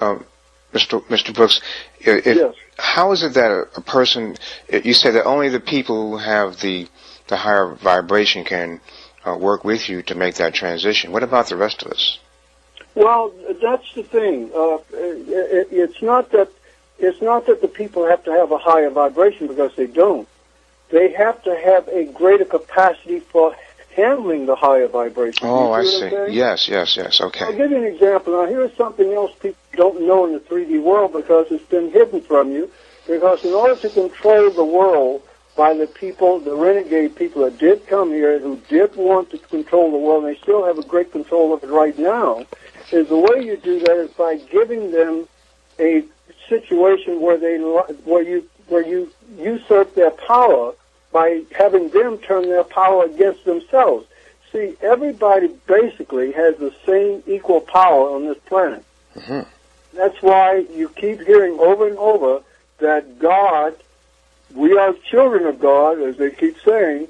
Mr. Brooks, Yes. how is it that a person, you said that only the people who have the higher vibration can work with you to make that transition. What about the rest of us? Well, that's the thing. It's not that the people have to have a higher vibration, because they don't. They have to have a greater capacity for handling the higher vibration. Oh, I see. Yes. Okay. I'll give you an example. Now, here's something else people don't know in the 3D world, because it's been hidden from you. Because in order to control the world by the people, the renegade people that did come here, who did want to control the world, and they still have a great control of it right now, is the way you do that is by giving them a situation where you usurp their power by having them turn their power against themselves. See, everybody basically has the same equal power on this planet. Mm-hmm. That's why you keep hearing over and over that God, we are children of God, as they keep saying,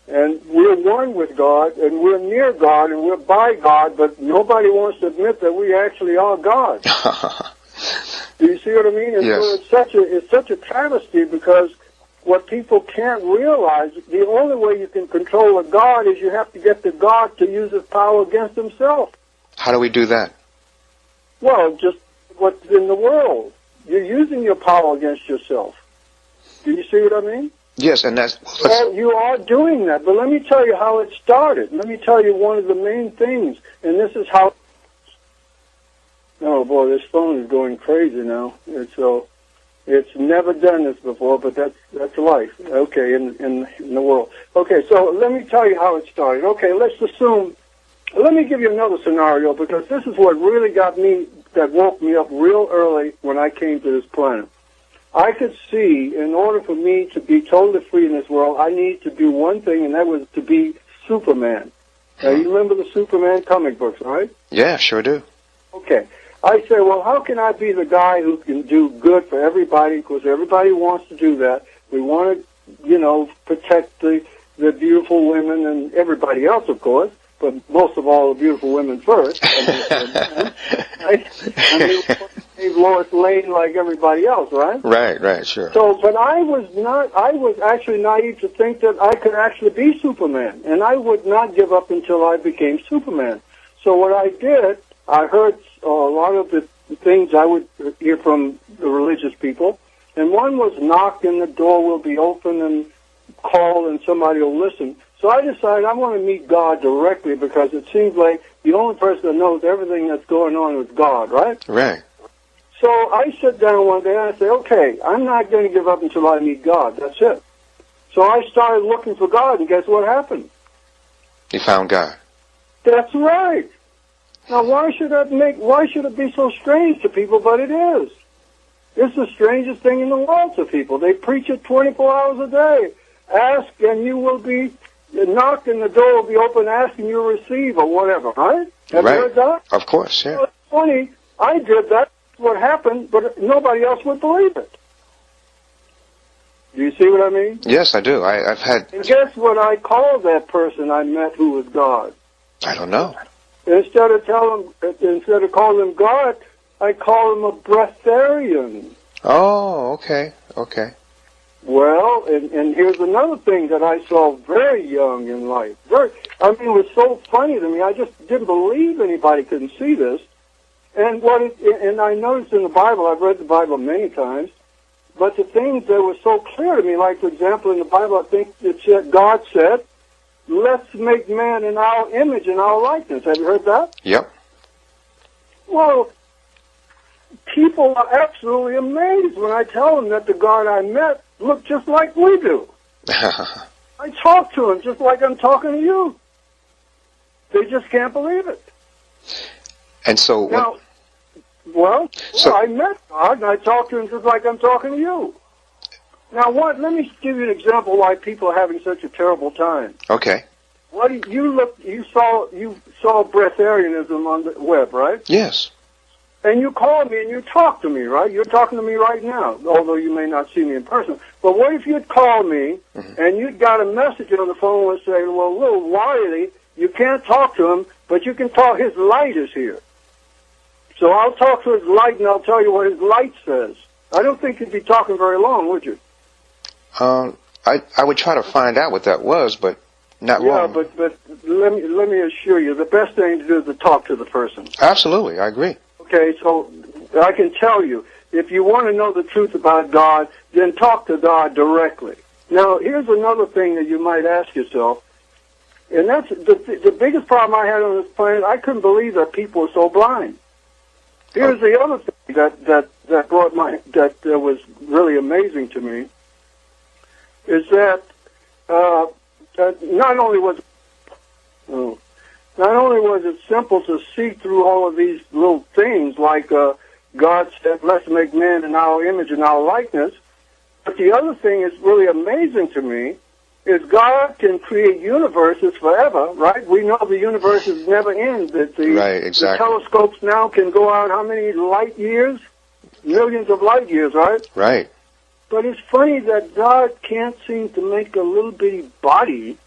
and we're one with God, and we're near God, and we're by God, but nobody wants to admit that we actually are God. Do you see what I mean? And yes. So it's such a travesty, because what people can't realize, the only way you can control a God is you have to get the God to use his power against himself. How do we do that? Well, just what's in the world. You're using your power against yourself. Do you see what I mean? Yes, and that's... Well, you are doing that, but let me tell you how it started. Let me tell you one of the main things, and this is how... Oh, boy, this phone is going crazy now. It's never done this before, but that's life, okay, in the world. Okay, so let me tell you how it started. Okay, let's assume... Let me give you another scenario, because this is what really that woke me up real early when I came to this planet. I could see, in order for me to be totally free in this world, I need to do one thing, and that was to be Superman. Now, you remember the Superman comic books, right? Yeah, sure do. Okay. I say, well, how can I be the guy who can do good for everybody? Because everybody wants to do that. We want to, protect the beautiful women and everybody else, of course, but most of all, the beautiful women first. Right? Save Lois Lane like everybody else, right? Right, sure. So, but I was actually naive to think that I could actually be Superman, and I would not give up until I became Superman. So what I did, I heard a lot of the things I would hear from the religious people, and one was knock and the door will be open, and call and somebody will listen. So I decided I want to meet God directly, because it seems like the only person that knows everything that's going on is God, right? Right. So I sit down one day and I say, okay, I'm not going to give up until I meet God. That's it. So I started looking for God, and guess what happened? You found God. That's right. Now, why should it be so strange to people? But it is. It's the strangest thing in the world to people. They preach it 24 hours a day. Ask and you will be, knock and the door will be open, ask and you'll receive, or whatever, right? Have you heard that? Of course, yeah. Well, it's funny, I did that, what happened, but nobody else would believe it. Do you see what I mean? Yes, I do. I've had... And guess what I called that person I met who was God? I don't know. Instead of calling him God, I call him a breatharian. Oh, okay. Well, and here's another thing that I saw very young in life. It was so funny to me. I just didn't believe anybody couldn't see this. And I noticed in the Bible, I've read the Bible many times, but the things that were so clear to me, like, for example, in the Bible, I think it said, God said, let's make man in our image and our likeness. Have you heard that? Yep. Well, people are absolutely amazed when I tell them that the God I met looked just like we do. I talk to him just like I'm talking to you. They just can't believe it. And so... I met God, and I talked to him just like I'm talking to you. Now, let me give you an example why people are having such a terrible time. Okay. You saw breatharianism on the web, right? Yes. And you called me and you talked to me, right? You're talking to me right now, although you may not see me in person. But what if you'd called me and you'd got a message on the phone that said, well, little Wiley, you can't talk to him, but you can talk, his light is here. So I'll talk to his light, and I'll tell you what his light says. I don't think you'd be talking very long, would you? I would try to find out what that was, but not long. Yeah, but let me assure you, the best thing to do is to talk to the person. Absolutely, I agree. Okay, so I can tell you, if you want to know the truth about God, then talk to God directly. Now, here's another thing that you might ask yourself, and that's the biggest problem I had on this planet. I couldn't believe that people were so blind. Here's the other thing that was really amazing to me, is that not only was it simple to see through all of these little things, like God said, "Let's make man in our image and our likeness," but the other thing is really amazing to me is God can create universes forever, right? We know the universes never end. That right, exactly. The telescopes now can go out how many light years? Millions of light years, right? Right. But it's funny that God can't seem to make a little bitty body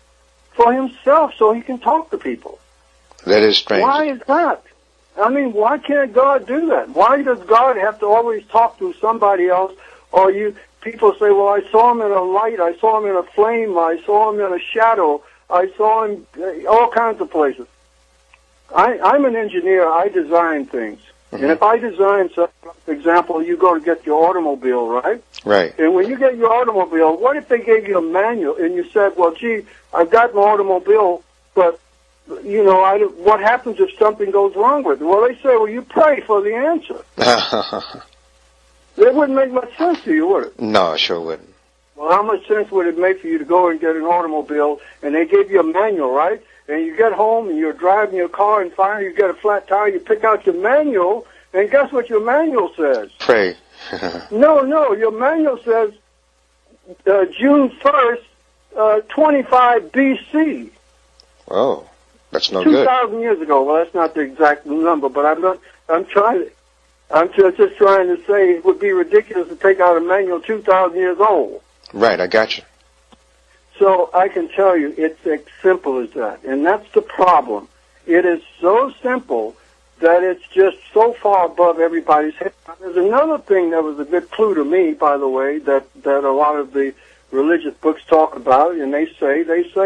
for himself so he can talk to people. That is strange. Why is that? I mean, why can't God do that? Why does God have to always talk to somebody else? Or people say, well, I saw him in a light, I saw him in a flame, I saw him in a shadow, I saw him all kinds of places. I'm an engineer, I design things. Mm-hmm. And if I design something, for example, you go to get your automobile, right? Right. And when you get your automobile, what if they gave you a manual and you said, well, gee, I've got my automobile, but, you know, what happens if something goes wrong with it? Well, they say, well, you pray for the answer. It wouldn't make much sense to you, would it? No, it sure wouldn't. Well, how much sense would it make for you to go and get an automobile, and they give you a manual, right? And you get home, and you're driving your car, and finally you get a flat tire, you pick out your manual, and guess what your manual says? Pray. No, your manual says June 1st, 25 B.C. Oh, that's no good. 2,000 years ago. Well, that's not the exact number, but I'm just trying to say it would be ridiculous to take out a manual 2,000 years old. Right, I got you. So I can tell you it's as simple as that. And that's the problem. It is so simple that it's just so far above everybody's head. There's another thing that was a good clue to me, by the way, that a lot of the religious books talk about, and they say,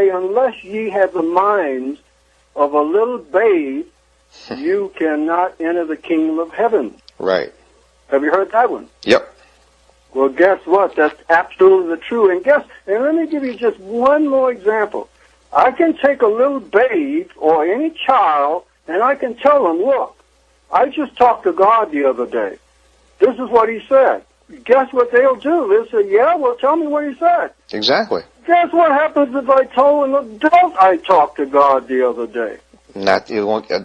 unless ye have the minds of a little babe, you cannot enter the kingdom of heaven. Right. Have you heard that one? Yep. Well, guess what? That's absolutely true. And let me give you just one more example. I can take a little babe or any child, and I can tell them, look, I just talked to God the other day. This is what he said. Guess what they'll do? They'll say, yeah, well, tell me what he said. Exactly. Guess what happens if I told an adult I talked to God the other day?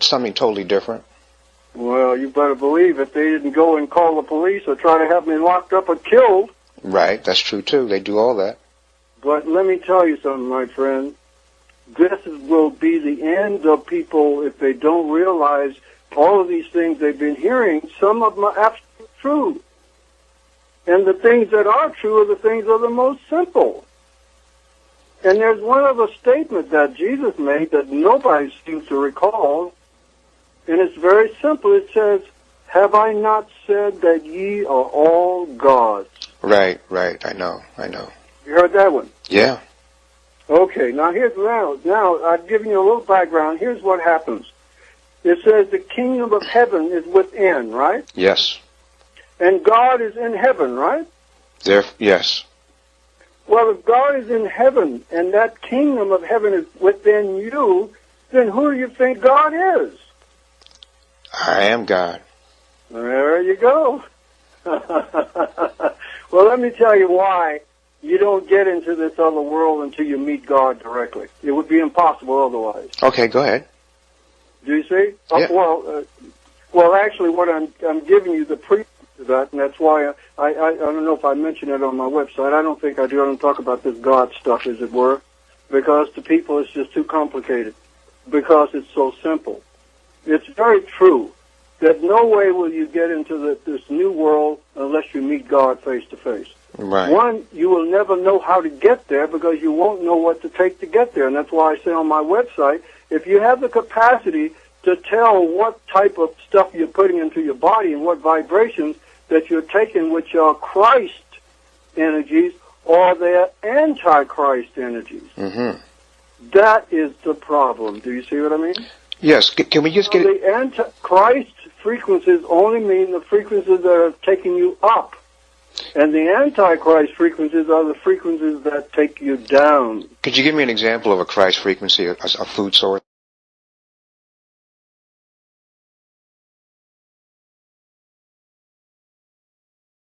Something totally different. Well, you better believe if they didn't go and call the police or try to have me locked up or killed. Right, that's true, too. They do all that. But let me tell you something, my friend. This will be the end of people if they don't realize all of these things they've been hearing. Some of them are absolutely true. And the things that are true are the things that are the most simple. And there's one other statement that Jesus made that nobody seems to recall. And it's very simple. It says, have I not said that ye are all gods? Right. I know. You heard that one? Yeah. Okay, now I've given you a little background. Here's what happens. It says the kingdom of heaven is within, right? Yes. And God is in heaven, right? Yes. Well, if God is in heaven and that kingdom of heaven is within you, then who do you think God is? I am God. There you go. Well, let me tell you why you don't get into this other world until you meet God directly. It would be impossible otherwise. Okay, go ahead. Do you see? Yeah. Well, actually, what I'm giving you the preview to that, and that's why I don't know if I mentioned it on my website. I don't think I do. I don't talk about this God stuff, as it were, because to people it's just too complicated, because it's so simple. It's very true that no way will you get into this new world unless you meet God face to face. Right. One, you will never know how to get there because you won't know what to take to get there. And that's why I say on my website, if you have the capacity to tell what type of stuff you're putting into your body and what vibrations that you're taking, which are Christ energies or they're antichrist energies. Mm-hmm. That is the problem. Do you see what I mean? Yes. Can we just get the antichrist frequencies only mean the frequencies that are taking you up. And the antichrist frequencies are the frequencies that take you down. Could you give me an example of a Christ frequency, a food source?